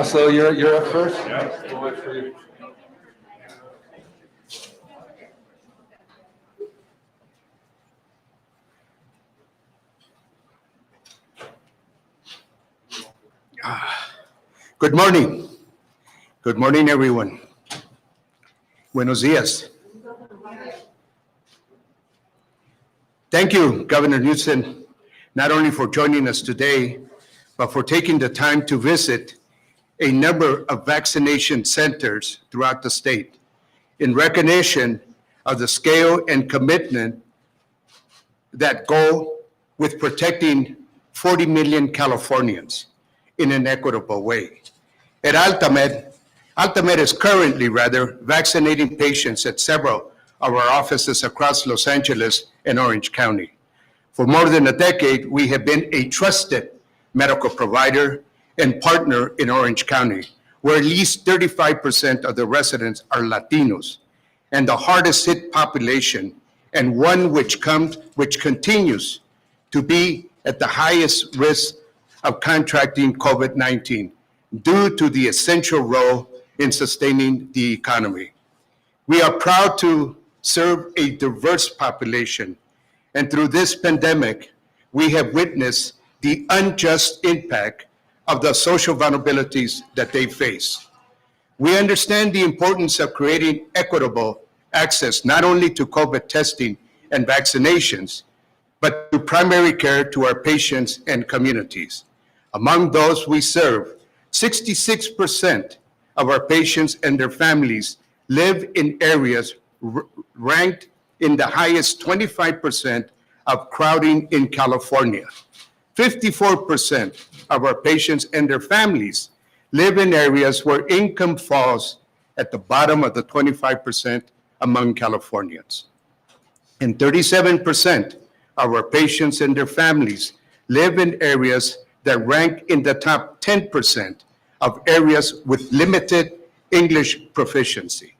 So you're up first? Yeah. We'll wait for you. Good morning. Good morning, everyone. Buenos dias. Thank you, Governor Newsom, not only for joining us today, but for taking the time to visit a number of vaccination centers throughout the state in recognition of the scale and commitment that go with protecting 40 million Californians in an equitable way. At Altamed is currently vaccinating patients at several of our offices across Los Angeles and Orange County. For more than a decade, we have been a trusted medical provider and partner in Orange County, where at least 35% of the residents are Latinos, and the hardest hit population, and one which continues to be at the highest risk of contracting COVID-19 due to the essential role in sustaining the economy. We are proud to serve a diverse population, and through this pandemic, we have witnessed the unjust impact of the social vulnerabilities that they face. We understand the importance of creating equitable access not only to COVID testing and vaccinations, but to primary care to our patients and communities. Among those we serve, 66% of our patients and their families live in areas ranked in the highest 25% of crowding in California. 54% of our patients and their families live in areas where income falls at the bottom of the 25% among Californians. And 37% of our patients and their families live in areas that rank in the top 10% of areas with limited English proficiency.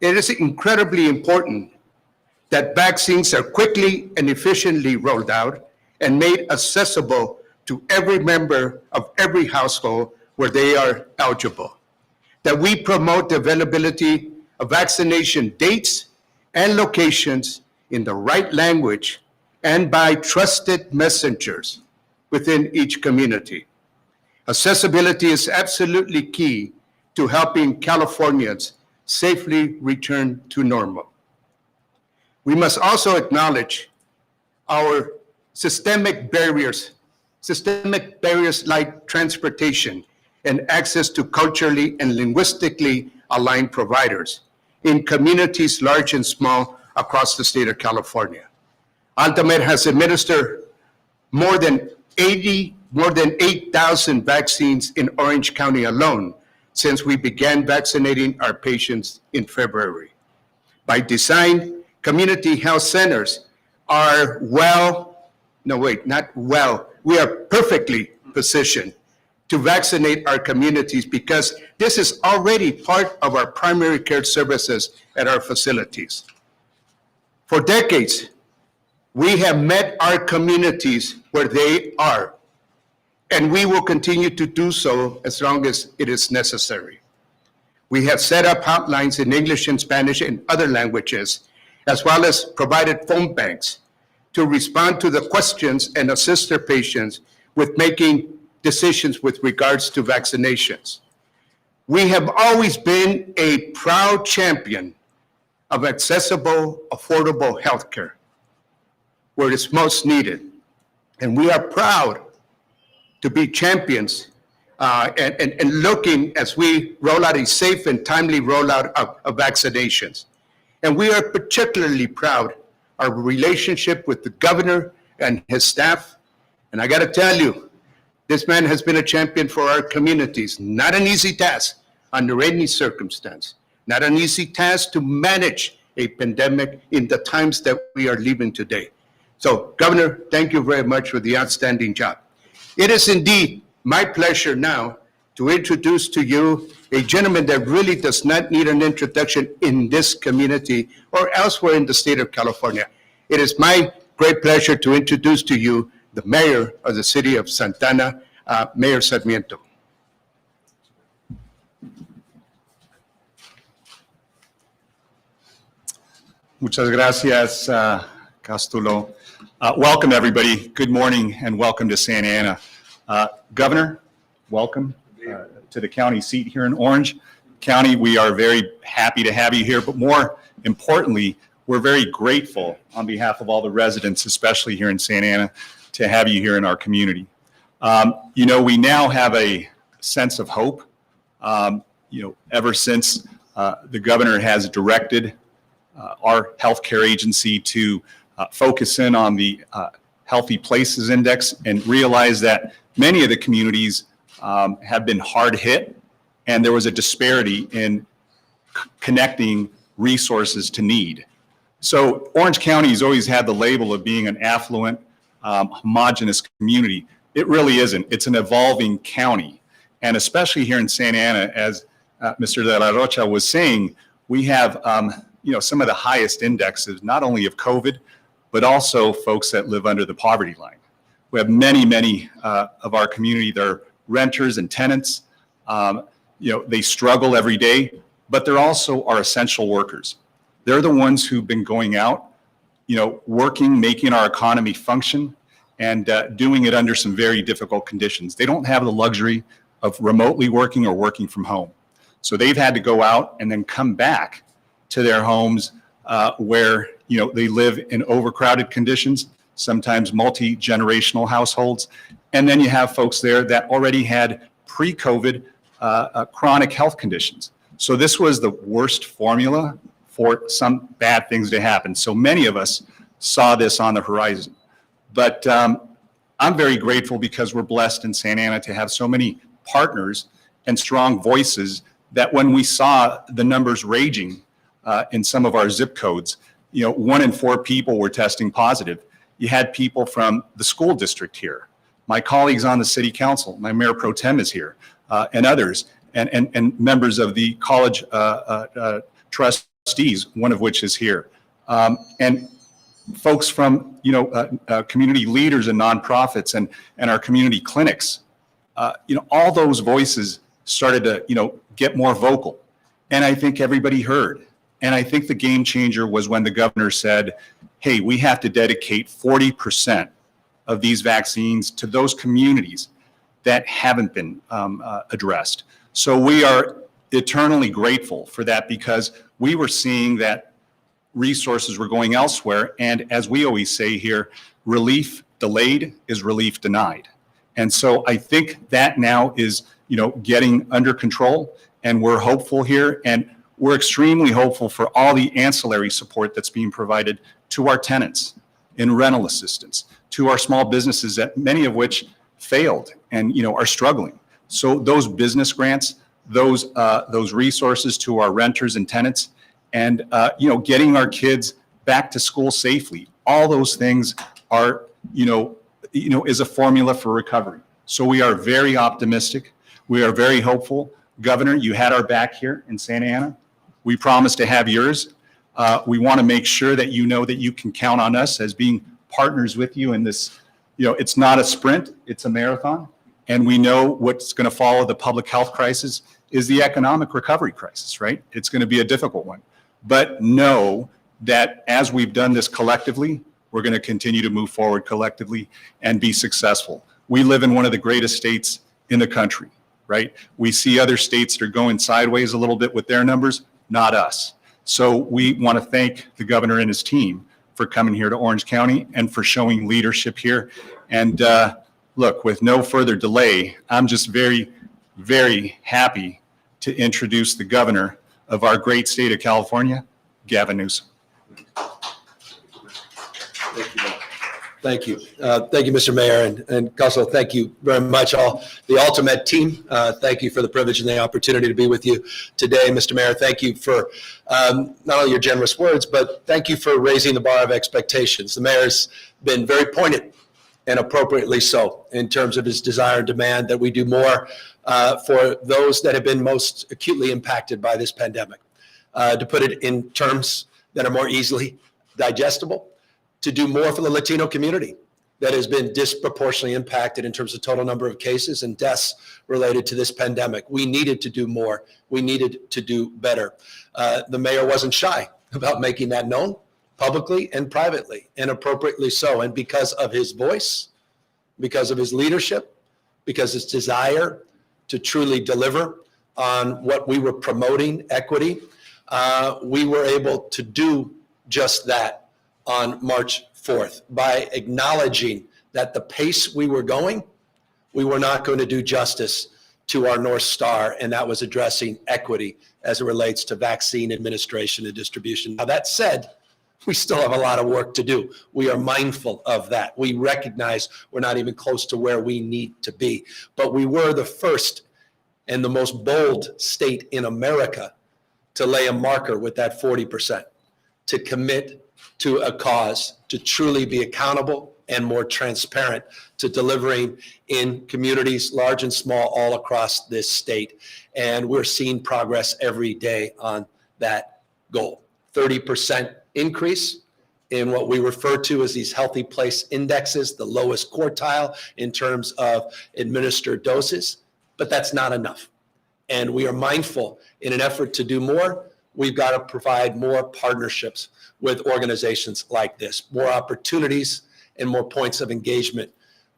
It is incredibly important that vaccines are quickly and efficiently rolled out and made accessible to every member of every household where they are eligible. That we promote the availability of vaccination dates and locations in the right language and by trusted messengers within each community. Accessibility is absolutely key to helping Californians safely return to normal. We must also acknowledge our systemic barriers like transportation and access to culturally and linguistically aligned providers in communities large and small across the state of California. Altamed has administered more than 8,000 vaccines in Orange County alone since we began vaccinating our patients in February. By design, community health centers are we are perfectly positioned to vaccinate our communities because this is already part of our primary care services at our facilities. For decades, we have met our communities where they are, and we will continue to do so as long as it is necessary. We have set up hotlines in English and Spanish and other languages, as well as provided phone banks to respond to the questions and assist their patients with making decisions with regards to vaccinations. We have always been a proud champion of accessible, affordable healthcare where it's most needed. And we are proud to be champions and looking as we roll out a safe and timely rollout of vaccinations. And we are particularly proud of our relationship with the governor and his staff. And I got to tell you, this man has been a champion for our communities. Not an easy task under any circumstance. Not an easy task to manage a pandemic in the times that we are living today. So, Governor, thank you very much for the outstanding job. It is indeed my pleasure now to introduce to you a gentleman that really does not need an introduction in this community or elsewhere in the state of California. It is my great pleasure to introduce to you the mayor of the city of Santana, Mayor Sarmiento. Muchas gracias, Castulo. Welcome, everybody. Good morning and welcome to Santa Ana. Governor, welcome to the county seat here in Orange County. We are very happy to have you here, but more importantly, we're very grateful on behalf of all the residents, especially here in Santa Ana, to have you here in our community. You know, we now have a sense of hope, ever since the governor has directed our healthcare agency to focus in on the Healthy Places Index and realize that many of the communities have been hard hit, and there was a disparity in connecting resources to need. So Orange County has always had the label of being an affluent, homogeneous community. It really isn't. It's an evolving county. And especially here in Santa Ana, as Mr. De La Rocha was saying, we have some of the highest indexes, not only of COVID, but also folks that live under the poverty line. We have many of our community that are renters and tenants. They struggle every day, but they're also our essential workers. They're the ones who've been going out, working, making our economy function, and doing it under some very difficult conditions. They don't have the luxury of remotely working or working from home. So they've had to go out and then come back to their homes where they live in overcrowded conditions, sometimes multi-generational households. And then you have folks there that already had pre-COVID chronic health conditions. So this was the worst formula for some bad things to happen. So many of us saw this on the horizon. But I'm very grateful because we're blessed in Santa Ana to have so many partners and strong voices that when we saw the numbers raging in some of our zip codes, 1 in 4 people were testing positive. You had people from the school district here. My colleagues on the city council, my mayor pro tem is here, and others, and members of the college trustees, one of which is here. And folks from, community leaders and nonprofits and our community clinics, all those voices started to, get more vocal. And I think everybody heard. And I think the game changer was when the governor said, hey, we have to dedicate 40% of these vaccines to those communities that haven't been addressed. So we are eternally grateful for that because we were seeing that resources were going elsewhere. And as we always say here, relief delayed is relief denied. And so I think that now is, getting under control, and we're hopeful here. And we're extremely hopeful for all the ancillary support that's being provided to our tenants in rental assistance, to our small businesses, that many of which failed and are struggling. So those business grants, those resources to our renters and tenants, and getting our kids back to school safely. All those things are is a formula for recovery. So we are very optimistic. We are very hopeful. Governor, you had our back here in Santa Ana. We promise to have yours. We want to make sure that you know that you can count on us as being partners with you in this. It's not a sprint, it's a marathon. And we know what's going to follow the public health crisis is the economic recovery crisis, right? It's going to be a difficult one. But know that as we've done this collectively, we're going to continue to move forward collectively and be successful. We live in one of the greatest states in the country, right? We see other states that are going sideways a little bit with their numbers, not us. So we want to thank the governor and his team for coming here to Orange County and for showing leadership here. And look, with no further delay, I'm just very, very happy to introduce the governor of our great state of California, Gavin Newsom. Thank you. Thank you, Mr. Mayor, and also thank you very much, all the Ultimate team. Thank you for the privilege and the opportunity to be with you today, Mr. Mayor. Thank you for not only your generous words, but thank you for raising the bar of expectations. The mayor's been very pointed, and appropriately so, in terms of his desire and demand that we do more for those that have been most acutely impacted by this pandemic. To put it in terms that are more easily digestible, to do more for the Latino community, that has been disproportionately impacted in terms of total number of cases and deaths related to this pandemic. We needed to do more. We needed to do better. The mayor wasn't shy about making that known publicly and privately, and appropriately so. And because of his voice, because of his leadership, because his desire to truly deliver on what we were promoting, equity, we were able to do just that on March 4th by acknowledging that the pace we were going, we were not going to do justice to our North Star, and that was addressing equity as it relates to vaccine administration and distribution. Now, that said, we still have a lot of work to do. We are mindful of that. We recognize we're not even close to where we need to be, but we were the first and the most bold state in America to lay a marker with that 40%, to commit to a cause, to truly be accountable and more transparent to delivering in communities, large and small, all across this state. And we're seeing progress every day on that goal. 30% increase in what we refer to as these healthy place indexes, the lowest quartile in terms of administered doses, but that's not enough. And we are mindful in an effort to do more, we've got to provide more partnerships with organizations like this, more opportunities and more points of engagement,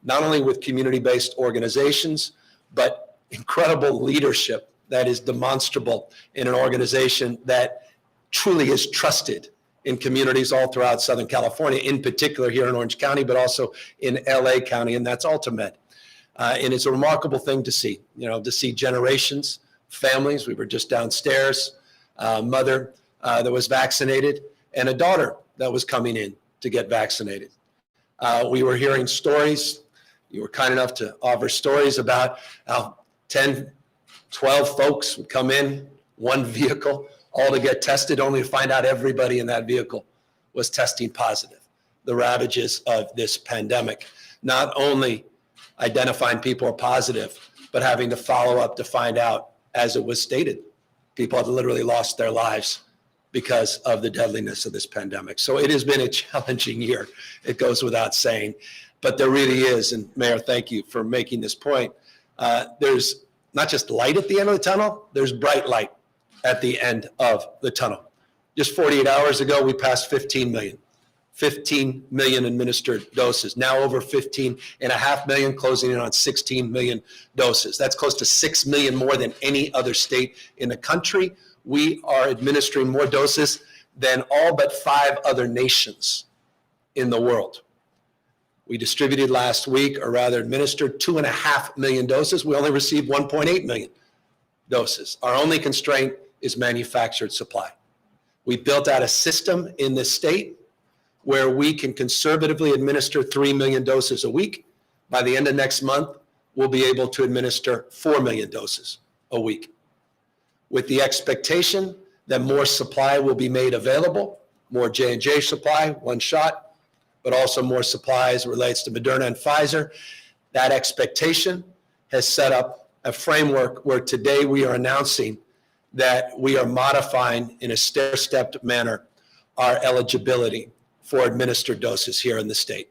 not only with community-based organizations, but incredible leadership that is demonstrable in an organization that truly is trusted in communities all throughout Southern California, in particular here in Orange County, but also in LA County, and that's Ultimate. And it's a remarkable thing to see, to see generations, families. We were just downstairs, mother that was vaccinated, and a daughter that was coming in to get vaccinated. We were hearing stories. You were kind enough to offer stories about how 10, 12 folks would come in, one vehicle, all to get tested, only to find out everybody in that vehicle was testing positive. The ravages of this pandemic, not only identifying people are positive, but having to follow up to find out, as it was stated, people have literally lost their lives because of the deadliness of this pandemic. So it has been a challenging year. It goes without saying, but there really is, and Mayor, thank you for making this point. There's not just light at the end of the tunnel, there's bright light at the end of the tunnel. Just 48 hours ago, we passed 15 million administered doses, now over 15.5 million, closing in on 16 million doses. That's close to 6 million more than any other state in the country. We are administering more doses than all but 5 other nations in the world. We distributed last week, or rather administered 2.5 million doses. We only received 1.8 million doses. Our only constraint is manufactured supply. We built out a system in this state where we can conservatively administer 3 million doses a week. By the end of next month, we'll be able to administer 4 million doses a week, with the expectation that more supply will be made available, more J&J supply, one shot, but also more supply as it relates to Moderna and Pfizer. That expectation has set up a framework where today we are announcing that we are modifying in a stair-stepped manner our eligibility for administered doses here in the state.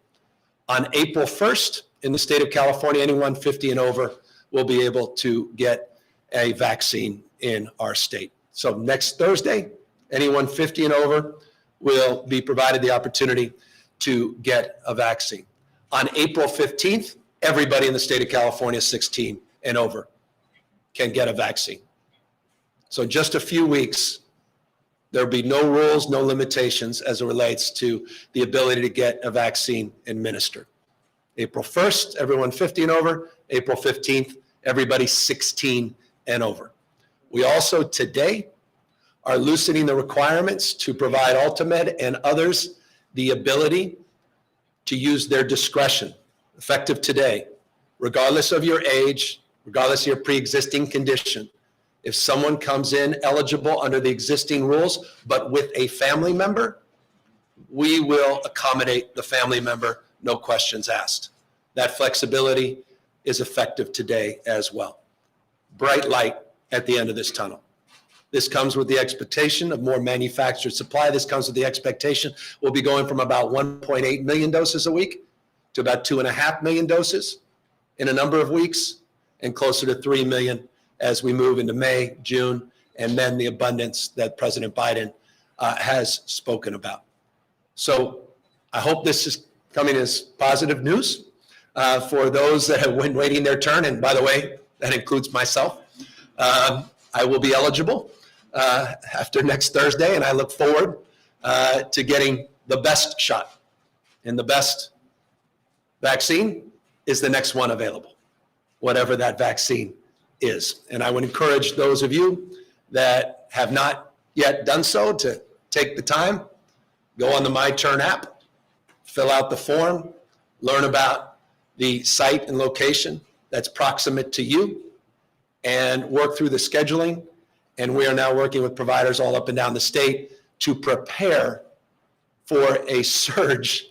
On April 1st, in the state of California, anyone 50 and over will be able to get a vaccine in our state. So next Thursday, anyone 50 and over will be provided the opportunity to get a vaccine. On April 15th, everybody in the state of California 16 and over can get a vaccine. So in just a few weeks, there'll be no rules, no limitations as it relates to the ability to get a vaccine administered. April 1st, everyone 50 and over. April 15th, everybody 16 and over. We also today are loosening the requirements to provide Ultimate and others the ability to use their discretion, effective today, regardless of your age, regardless of your pre-existing condition. If someone comes in eligible under the existing rules, but with a family member, we will accommodate the family member, no questions asked. That flexibility is effective today as well. Bright light at the end of this tunnel. This comes with the expectation of more manufactured supply. This comes with the expectation we'll be going from about 1.8 million doses a week to about 2.5 million doses in a number of weeks, and closer to 3 million as we move into May, June, and then the abundance that President Biden has spoken about. So I hope this is coming as positive news for those that have been waiting their turn. And by the way, that includes myself. I will be eligible after next Thursday, and I look forward to getting the best shot. And the best vaccine is the next one available, whatever that vaccine is. And I would encourage those of you that have not yet done so to take the time, go on the My Turn app, fill out the form, learn about the site and location that's proximate to you, and work through the scheduling. And we are now working with providers all up and down the state to prepare for a surge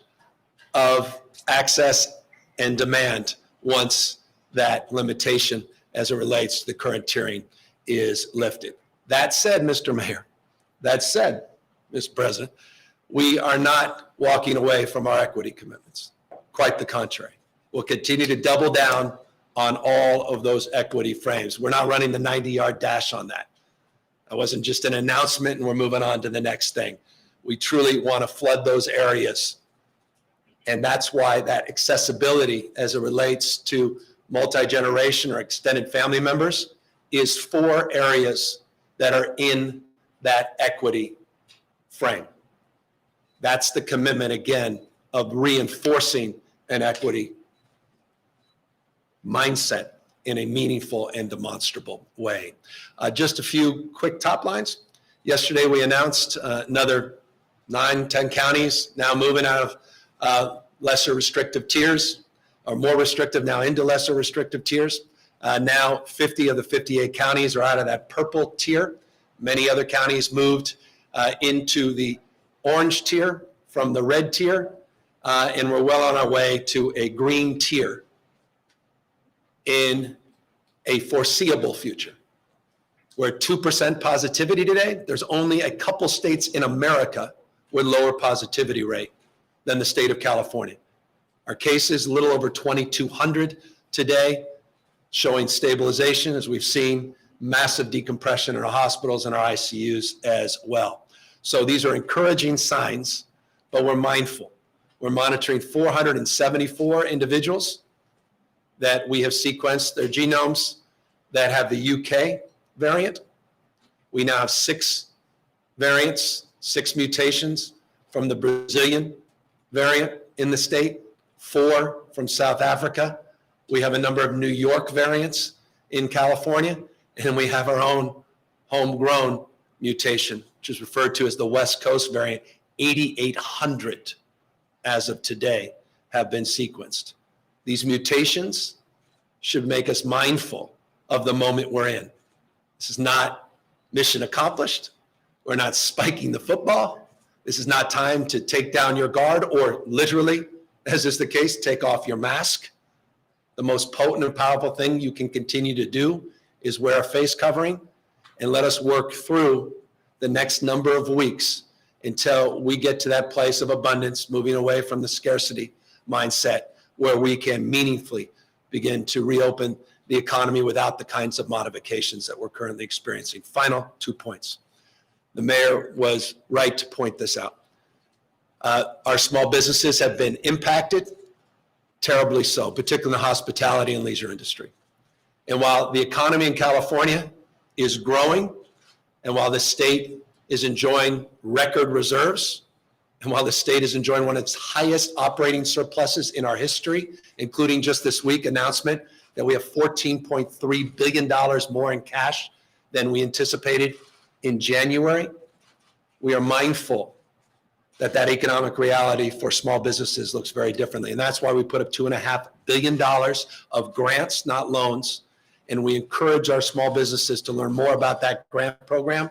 of access and demand once that limitation as it relates to the current tiering is lifted. That said, Mr. Mayor, that said, Mr. President, we are not walking away from our equity commitments. Quite the contrary. We'll continue to double down on all of those equity frames. We're not running the 90-yard dash on that. That wasn't just an announcement and we're moving on to the next thing. We truly want to flood those areas. And that's why that accessibility as it relates to multi-generation or extended family members is 4 areas that are in that equity frame. That's the commitment, again, of reinforcing an equity mindset in a meaningful and demonstrable way. Just a few quick top lines. Yesterday, we announced another 9, 10 counties now moving out of lesser restrictive tiers, or more restrictive now into lesser restrictive tiers. Now 50 of the 58 counties are out of that purple tier. Many other counties moved into the orange tier from the red tier, and we're well on our way to a green tier in a foreseeable future. We're at 2% positivity today. There's only a couple states in America with lower positivity rate than the state of California. Our cases, a little over 2,200 today, showing stabilization as we've seen massive decompression in our hospitals and our ICUs as well. So these are encouraging signs, but we're mindful. We're monitoring 474 individuals that we have sequenced their genomes that have the UK variant. We now have 6 variants, 6 mutations from the Brazilian variant in the state, 4 from South Africa. We have a number of New York variants in California, and we have our own homegrown mutation, which is referred to as the West Coast variant. 8,800 as of today have been sequenced. These mutations should make us mindful of the moment we're in. This is not mission accomplished. We're not spiking the football. This is not time to take down your guard or literally, as is the case, take off your mask. The most potent and powerful thing you can continue to do is wear a face covering and let us work through the next number of weeks until we get to that place of abundance, moving away from the scarcity mindset where we can meaningfully begin to reopen the economy without the kinds of modifications that we're currently experiencing. Final 2 points. The mayor was right to point this out. Our small businesses have been impacted, terribly so, particularly in the hospitality and leisure industry. And while the economy in California is growing, and while the state is enjoying record reserves, and while the state is enjoying one of its highest operating surpluses in our history, including just this week announcement that we have $14.3 billion more in cash than we anticipated in January, we are mindful that that economic reality for small businesses looks very differently. And that's why we put up $2.5 billion of grants, not loans. And we encourage our small businesses to learn more about that grant program.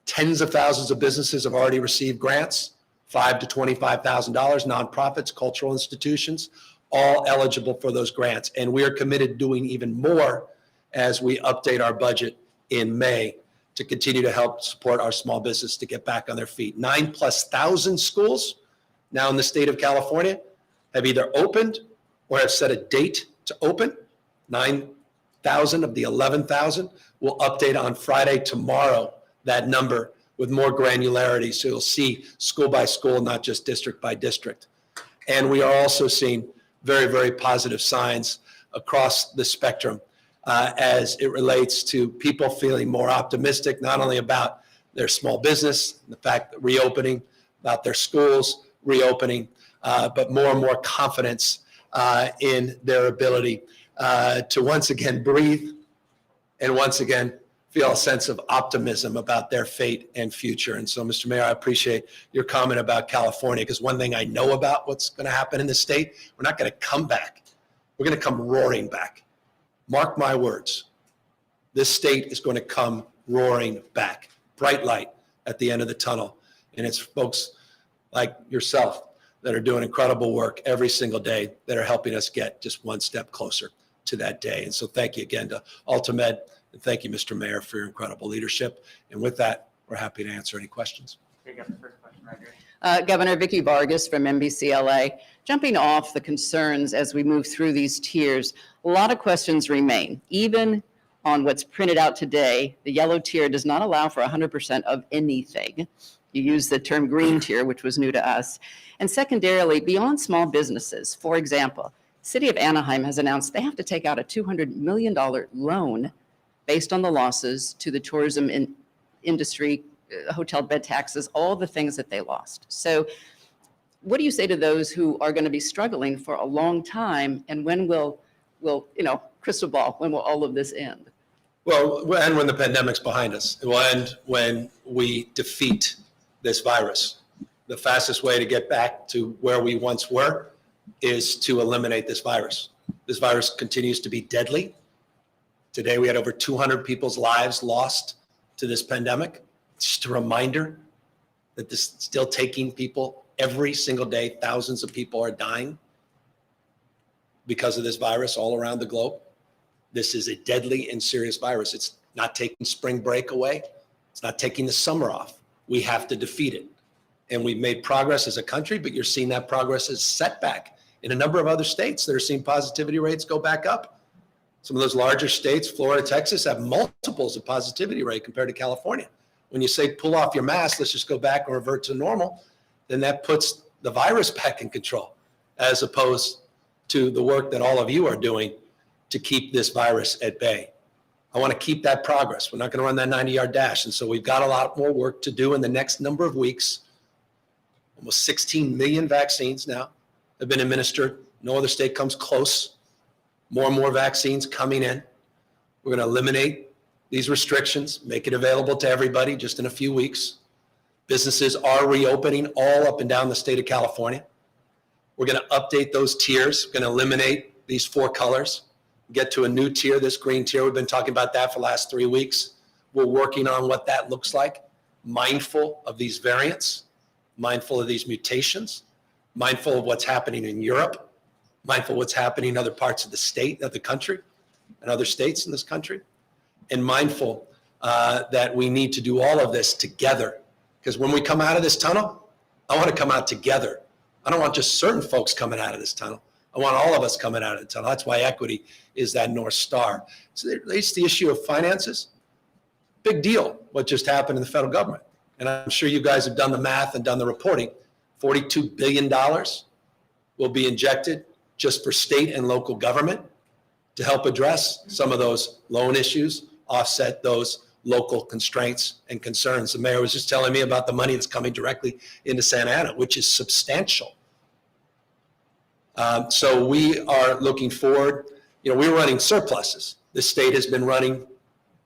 Tens of thousands of businesses have already received grants, $5,000 to $25,000, nonprofits, cultural institutions, all eligible for those grants. And we are committed to doing even more as we update our budget in May to continue to help support our small business to get back on their feet. 9,000+ schools now in the state of California have either opened or have set a date to open. 9,000 of the 11,000. We'll update on Friday, tomorrow, that number with more granularity. So you'll see school by school, not just district by district. And we are also seeing very, very positive signs across the spectrum as it relates to people feeling more optimistic, not only about their small business, the fact that reopening, about their schools reopening, but more and more confidence in their ability to once again breathe and once again feel a sense of optimism about their fate and future. And so, Mr. Mayor, I appreciate your comment about California, because one thing I know about what's going to happen in the state, we're not going to come back. We're going to come roaring back. Mark my words. This state is going to come roaring back. Bright light at the end of the tunnel. And it's folks like yourself that are doing incredible work every single day that are helping us get just one step closer to that day. And so thank you again to Ultimed, and thank you, Mr. Mayor, for your incredible leadership. And with that, we're happy to answer any questions. Take up the first question right here. Governor Vicky Vargas from NBCLA. Jumping off the concerns as we move through these tiers, a lot of questions remain. Even on what's printed out today, the yellow tier does not allow for 100% of anything. You use the term green tier, which was new to us. And secondarily, beyond small businesses, for example, City of Anaheim has announced they have to take out a $200 million loan based on the losses to the tourism industry, hotel bed taxes, all the things that they lost. So what do you say to those who are going to be struggling for a long time, and when will crystal ball, when will all of this end? Well, we'll end when the pandemic's behind us. It will end when we defeat this virus. The fastest way to get back to where we once were is to eliminate this virus. This virus continues to be deadly. Today, we had over 200 people's lives lost to this pandemic. Just a reminder that this is still taking people every single day. Thousands of people are dying because of this virus all around the globe. This is a deadly and serious virus. It's not taking spring break away. It's not taking the summer off. We have to defeat it. And we've made progress as a country, but you're seeing that progress as setback in a number of other states that are seeing positivity rates go back up. Some of those larger states, Florida, Texas, have multiples of positivity rate compared to California. When you say pull off your mask, let's just go back and revert to normal, then that puts the virus back in control, as opposed to the work that all of you are doing to keep this virus at bay. I want to keep that progress. We're not going to run that 90-yard dash. And so we've got a lot more work to do in the next number of weeks. Almost 16 million vaccines now have been administered. No other state comes close. More and more vaccines coming in. We're going to eliminate these restrictions, make it available to everybody just in a few weeks. Businesses are reopening all up and down the state of California. We're going to update those tiers. We're going to eliminate these 4 colors, get to a new tier, this green tier. We've been talking about that for the last 3 weeks. We're working on what that looks like, mindful of these variants, mindful of these mutations, mindful of what's happening in Europe, mindful of what's happening in other parts of the state, of the country, and other states in this country, and mindful that we need to do all of this together. Because when we come out of this tunnel, I want to come out together. I don't want just certain folks coming out of this tunnel. I want all of us coming out of the tunnel. That's why equity is that North Star. So it relates to the issue of finances. Big deal what just happened in the federal government. And I'm sure you guys have done the math and done the reporting. $42 billion will be injected just for state and local government to help address some of those loan issues, offset those local constraints and concerns. The mayor was just telling me about the money that's coming directly into Santa Ana, which is substantial. So we are looking forward. We're running surpluses. The state has been running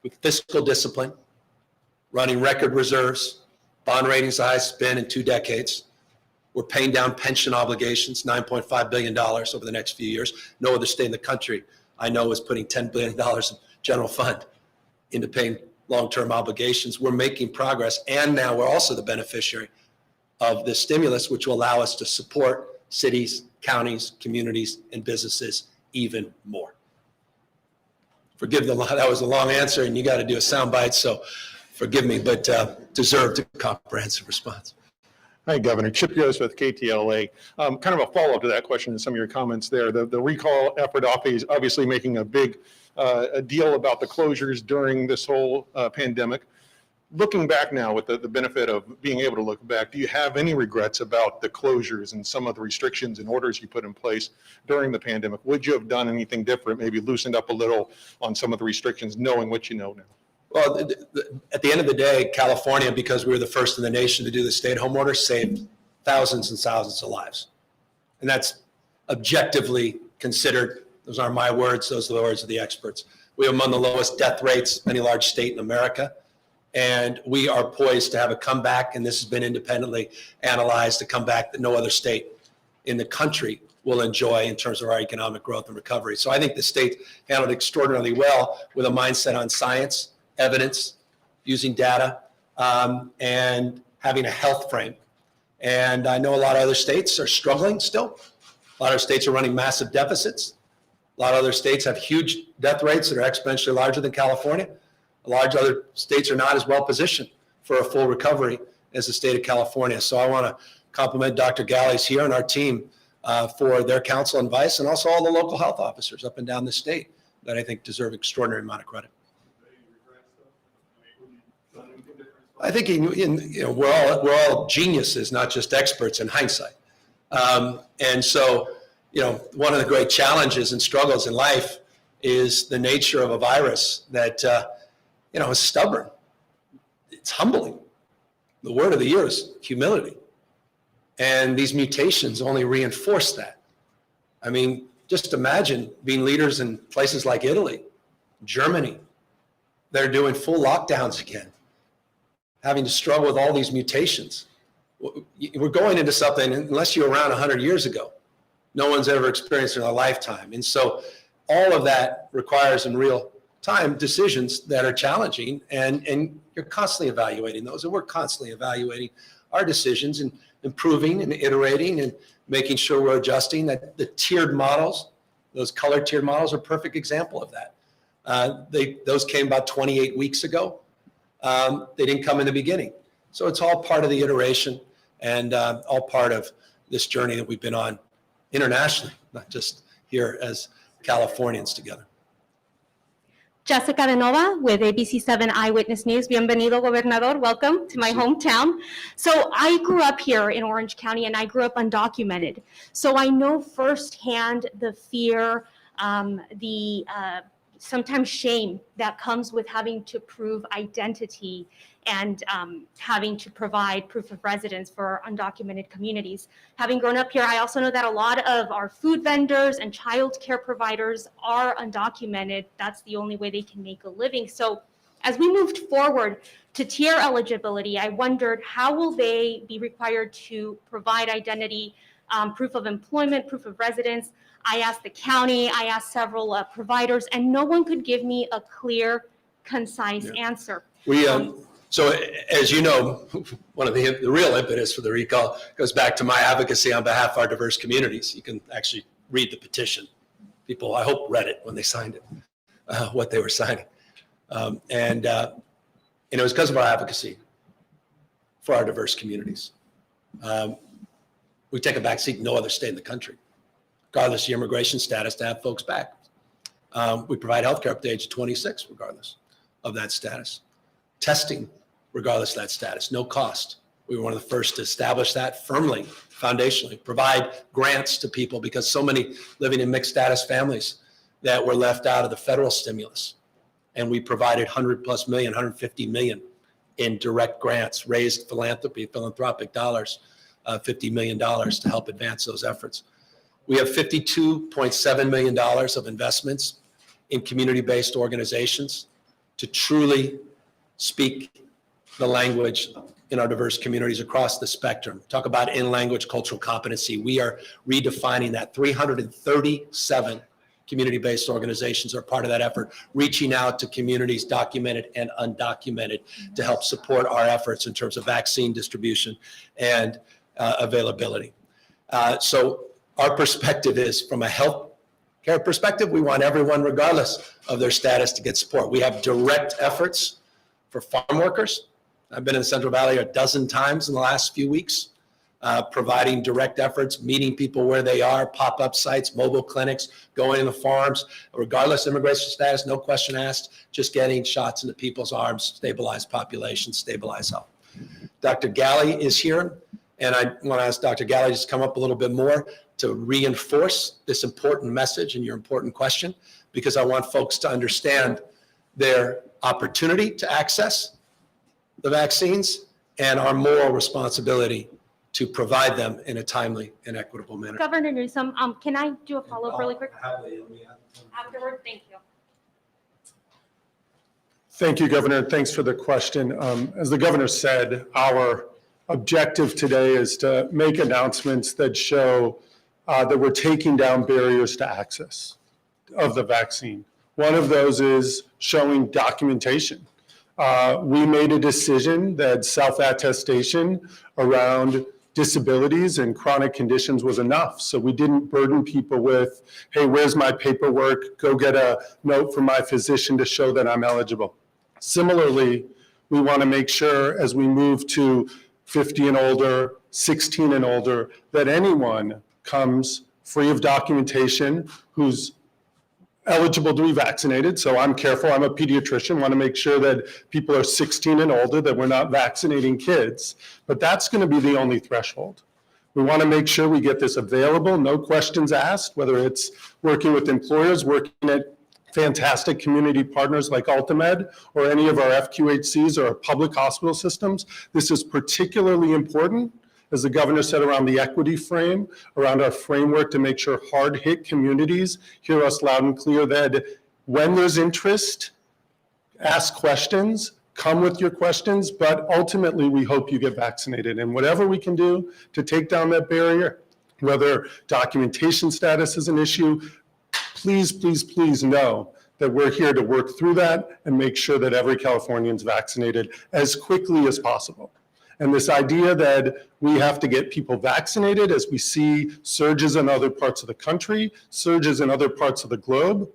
with fiscal discipline, running record reserves, bond ratings the highest it's been in 2 decades. We're paying down pension obligations, $9.5 billion over the next few years. No other state in the country I know is putting $10 billion in general fund into paying long-term obligations. We're making progress, and now we're also the beneficiary of this stimulus, which will allow us to support cities, counties, communities, and businesses even more. Forgive that was a long answer, and you got to do a soundbite, so forgive me, but deserved a comprehensive response. Hi, Governor. Chip Yost with KTLA. Kind of a follow-up to that question and some of your comments there. The recall effort obviously making a big a deal about the closures during this whole pandemic. Looking back now with the benefit of being able to look back, do you have any regrets about the closures and some of the restrictions and orders you put in place during the pandemic? Would you have done anything different, maybe loosened up a little on some of the restrictions, knowing what you know now? Well, at the end of the day, California, because we were the first in the nation to do the stay-at-home order, saved thousands and thousands of lives. And that's objectively considered. Those aren't my words. Those are the words of the experts. We have among the lowest death rates of any large state in America. And we are poised to have a comeback, and this has been independently analyzed, a comeback that no other state in the country will enjoy in terms of our economic growth and recovery. So I think the state handled extraordinarily well with a mindset on science, evidence, using data, and having a health frame. And I know a lot of other states are struggling still. A lot of states are running massive deficits. A lot of other states have huge death rates that are exponentially larger than California. Large other states are not as well positioned for a full recovery as the state of California. So I want to compliment Dr. Gallies here and our team for their counsel and advice, and also all the local health officers up and down the state that I think deserve extraordinary amount of credit. I think we're all geniuses, not just experts in hindsight. And so, one of the great challenges and struggles in life is the nature of a virus that is stubborn. It's humbling. The word of the year is humility. And these mutations only reinforce that. I mean, just imagine being leaders in places like Italy, Germany. They're doing full lockdowns again, having to struggle with all these mutations. We're going into something, unless you were around 100 years ago, no one's ever experienced in a lifetime. And so all of that requires in real time decisions that are challenging, and you're constantly evaluating those, and we're constantly evaluating our decisions and improving and iterating and making sure we're adjusting. That the tiered models, those color tiered models, are a perfect example of that. Those came about 28 weeks ago. They didn't come in the beginning. So it's all part of the iteration and all part of this journey that we've been on internationally, not just here as Californians together. Jessica De Nova with ABC7 Eyewitness News. Bienvenido, Gobernador. Welcome to my hometown. So I grew up here in Orange County, and I grew up undocumented. So I know firsthand the fear, the sometimes shame that comes with having to prove identity and having to provide proof of residence for undocumented communities. Having grown up here, I also know that a lot of our food vendors and child care providers are undocumented. That's the only way they can make a living. So as we moved forward to tier eligibility, I wondered how will they be required to provide identity, proof of employment, proof of residence. I asked the county, I asked several providers, and no one could give me a clear, concise answer. So as you know, one of the real impetus for the recall goes back to my advocacy on behalf of our diverse communities. You can actually read the petition. People, I hope, read it when they signed it, what they were signing. And it was because of our advocacy for our diverse communities. We take a back seat in no other state in the country, regardless of your immigration status, to have folks back. We provide healthcare up to age 26, regardless of that status. Testing, regardless of that status, no cost. We were one of the first to establish that firmly, foundationally, provide grants to people because so many living in mixed status families that were left out of the federal stimulus. And we provided 100+ million, 150 million in direct grants, raised philanthropic dollars, $50 million to help advance those efforts. We have $52.7 million of investments in community-based organizations to truly speak the language in our diverse communities across the spectrum. Talk about in-language cultural competency. We are redefining that. 337 community-based organizations are part of that effort, reaching out to communities, documented and undocumented, to help support our efforts in terms of vaccine distribution and availability. So our perspective is, from a health care perspective, we want everyone, regardless of their status, to get support. We have direct efforts for farm workers. I've been in the Central Valley a dozen times in the last few weeks. providing direct efforts, meeting people where they are, pop-up sites, mobile clinics, going in the farms, regardless of immigration status, no question asked, just getting shots into people's arms, stabilize population, stabilize health. Dr. Galley is here, and I want to ask Dr. Galley just come up a little bit more to reinforce this important message and your important question, because I want folks to understand their opportunity to access the vaccines and our moral responsibility to provide them in a timely and equitable manner. Governor Newsom, can I do a follow-up really quick? Afterward, thank you. Thank you, Governor. Thanks for the question. As the governor said, our objective today is to make announcements that show that we're taking down barriers to access of the vaccine. One of those is showing documentation. We made a decision that self-attestation around disabilities and chronic conditions was enough. So we didn't burden people with, hey, where's my paperwork? Go get a note from my physician to show that I'm eligible. Similarly, we want to make sure as we move to 50 and older, 16 and older, that anyone comes free of documentation who's eligible to be vaccinated. So I'm careful, I'm a pediatrician, want to make sure that people are 16 and older, that we're not vaccinating kids. But that's going to be the only threshold. We want to make sure we get this available, no questions asked, whether it's working with employers, working at fantastic community partners like Ultimed or any of our FQHCs or our public hospital systems. This is particularly important, as the governor said, around the equity frame, around our framework to make sure hard-hit communities hear us loud and clear that when there's interest, ask questions, come with your questions, but ultimately we hope you get vaccinated. And whatever we can do to take down that barrier, whether documentation status is an issue, please, please, please know that we're here to work through that and make sure that every Californian is vaccinated as quickly as possible. And this idea that we have to get people vaccinated as we see surges in other parts of the country, surges in other parts of the globe,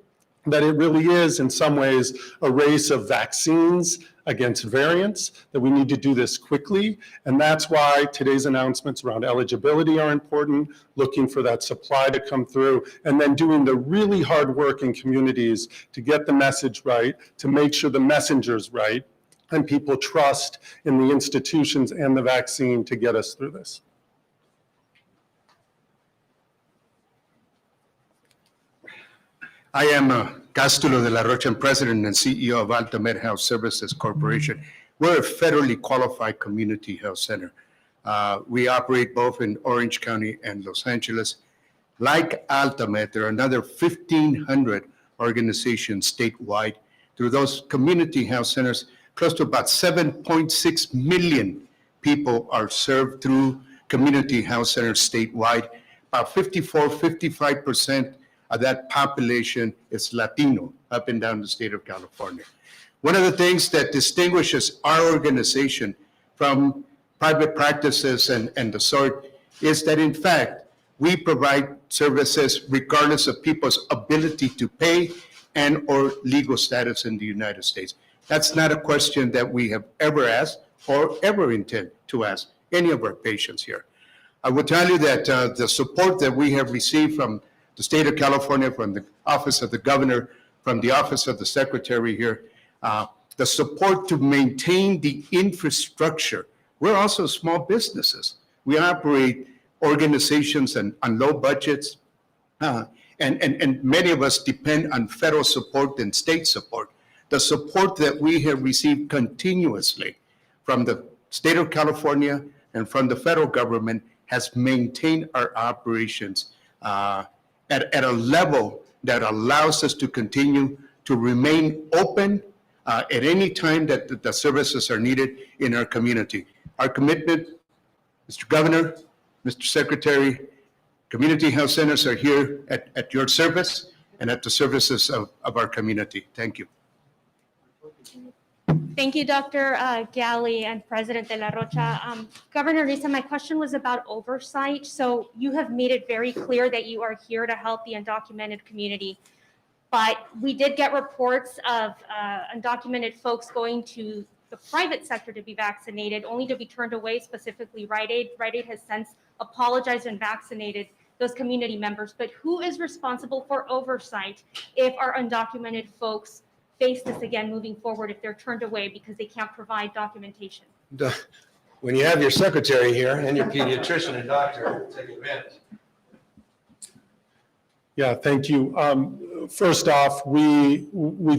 that it really is in some ways a race of vaccines against variants, that we need to do this quickly. And that's why today's announcements around eligibility are important, looking for that supply to come through, and then doing the really hard work in communities to get the message right, to make sure the messenger's right, and people trust in the institutions and the vaccine to get us through this. I am Castulo de la Rocha, President and CEO of Altamed Health Services Corporation. We're a federally qualified community health center. We operate both in Orange County and Los Angeles. Like Altamed, there are another 1,500 organizations statewide. Through those community health centers, close to about 7.6 million people are served through community health centers statewide. About 55% of that population is Latino up and down the state of California. One of the things that distinguishes our organization from private practices and the sort is that, in fact, we provide services regardless of people's ability to pay and or legal status in the United States. That's not a question that we have ever asked or ever intend to ask any of our patients here. I will tell you that the support that we have received from the state of California, from the office of the governor, from the office of the secretary here, the support to maintain the infrastructure. We're also small businesses. We operate organizations on low budgets, and many of us depend on federal support and state support. The support that we have received continuously from the state of California and from the federal government has maintained our operations at a level that allows us to continue to remain open at any time that the services are needed in our community. Our commitment, Mr. Governor, Mr. Secretary, community health centers are here at your service and at the services of our community. Thank you. Thank you, Dr. Galley and President De La Rocha. Governor Newsom, my question was about oversight. So you have made it very clear that you are here to help the undocumented community. But we did get reports of undocumented folks going to the private sector to be vaccinated, only to be turned away, specifically Rite Aid. Rite Aid has since apologized and vaccinated those community members. But who is responsible for oversight if our undocumented folks face this again moving forward, if they're turned away because they can't provide documentation? When you have your secretary here and your pediatrician and doctor, take advantage. Yeah, thank you. First off, we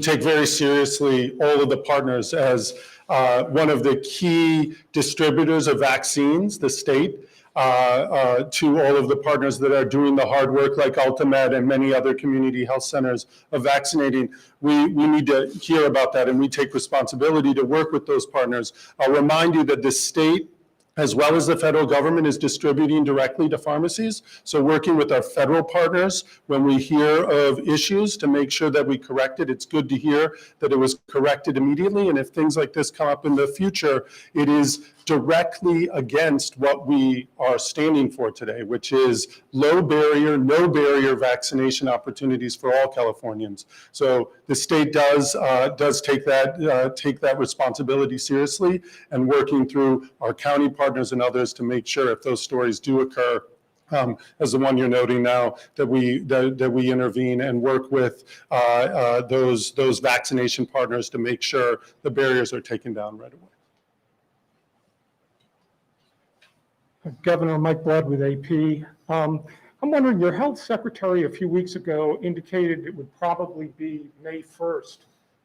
take very seriously all of the partners as one of the key distributors of vaccines, the state, to all of the partners that are doing the hard work like Ultimed and many other community health centers of vaccinating. We need to hear about that, and we take responsibility to work with those partners. I'll remind you that the state, as well as the federal government, is distributing directly to pharmacies. So working with our federal partners when we hear of issues to make sure that we correct it. It's good to hear that it was corrected immediately. And if things like this come up in the future, it is directly against what we are standing for today, which is low barrier, no barrier vaccination opportunities for all Californians. So the state does take that responsibility seriously, and working through our county partners and others to make sure if those stories do occur, as the one you're noting now, that we intervene and work with those vaccination partners to make sure the barriers are taken down right away. Governor Mike Blood with AP. I'm wondering, your health secretary a few weeks ago indicated it would probably be May 1st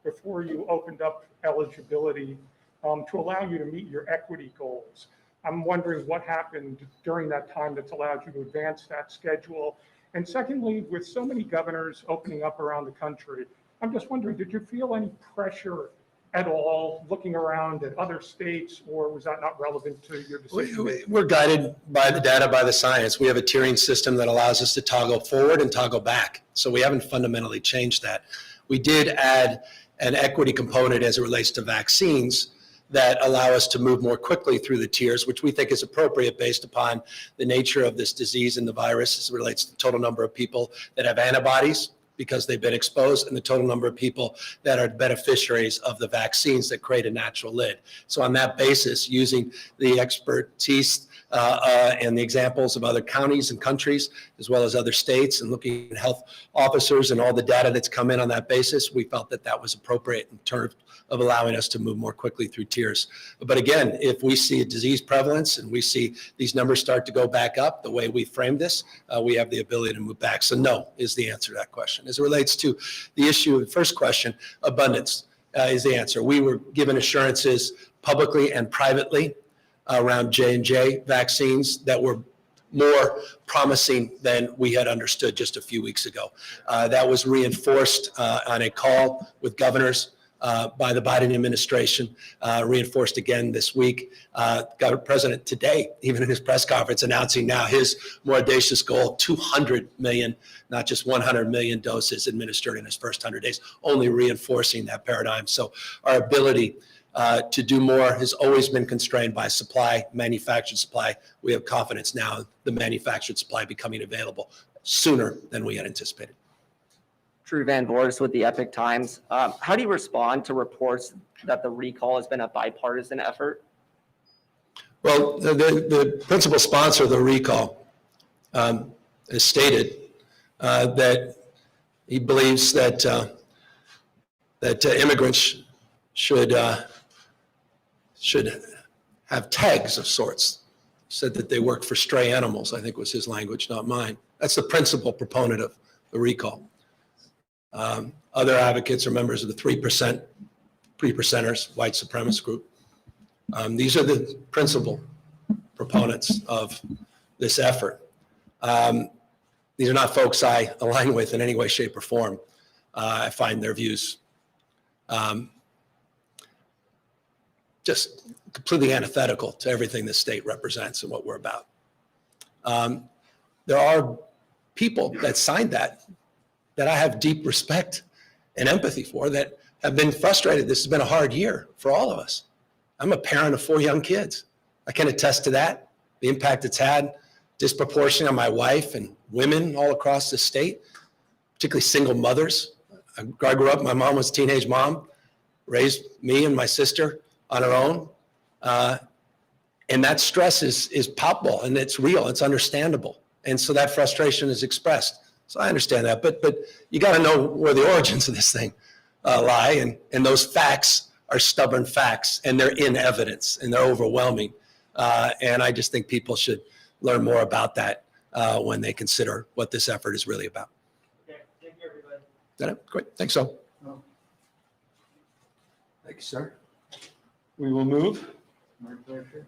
before you opened up eligibility to allow you to meet your equity goals. I'm wondering what happened during that time that's allowed you to advance that schedule. And secondly, with so many governors opening up around the country, I'm just wondering, did you feel any pressure at all looking around at other states, or was that not relevant to your decision? We're guided by the data, by the science. We have a tiering system that allows us to toggle forward and toggle back. So we haven't fundamentally changed that. We did add an equity component as it relates to vaccines that allow us to move more quickly through the tiers, which we think is appropriate based upon the nature of this disease and the virus as it relates to the total number of people that have antibodies because they've been exposed, and the total number of people that are beneficiaries of the vaccines that create a natural lid. So on that basis, using the expertise and the examples of other counties and countries, as well as other states, and looking at health officers and all the data that's come in on that basis, we felt that that was appropriate in terms of allowing us to move more quickly through tiers. But again, if we see a disease prevalence and we see these numbers start to go back up the way we framed this, we have the ability to move back. So no is the answer to that question. As it relates to the issue of the first question, abundance is the answer. We were given assurances publicly and privately around J&J vaccines that were more promising than we had understood just a few weeks ago. That was reinforced on a call with governors by the Biden administration, reinforced again this week. President today, even in his press conference, announcing now his more audacious goal, 200 million, not just 100 million doses administered in his first 100 days, only reinforcing that paradigm. So our ability to do more has always been constrained by supply, manufactured supply. We have confidence now in the manufactured supply becoming available sooner than we had anticipated. Drew Van Voors with the Epic Times. How do you respond to reports that the recall has been a bipartisan effort? Well, the principal sponsor of the recall has stated that he believes that immigrants should have tags of sorts. He said that they work for stray animals, I think was his language, not mine. That's the principal proponent of the recall. Other advocates are members of the 3%, 3%ers, white supremacist group. These are the principal proponents of this effort. These are not folks I align with in any way, shape, or form. I find their views just completely antithetical to everything this state represents and what we're about. There are people that signed that I have deep respect and empathy for, that have been frustrated. This has been a hard year for all of us. I'm a parent of 4 young kids. I can attest to that, the impact it's had disproportionately on my wife and women all across the state, particularly single mothers. I grew up, my mom was a teenage mom, raised me and my sister on our own. And that stress is palpable and it's real, it's understandable. And so that frustration is expressed. So I understand that, but you got to know where the origins of this thing lie. And those facts are stubborn facts, and they're in evidence, and they're overwhelming. And I just think people should learn more about that when they consider what this effort is really about. Okay, thank you, everybody. Is that it? Great. Thanks, so. Thank you, sir. We will move. My pleasure.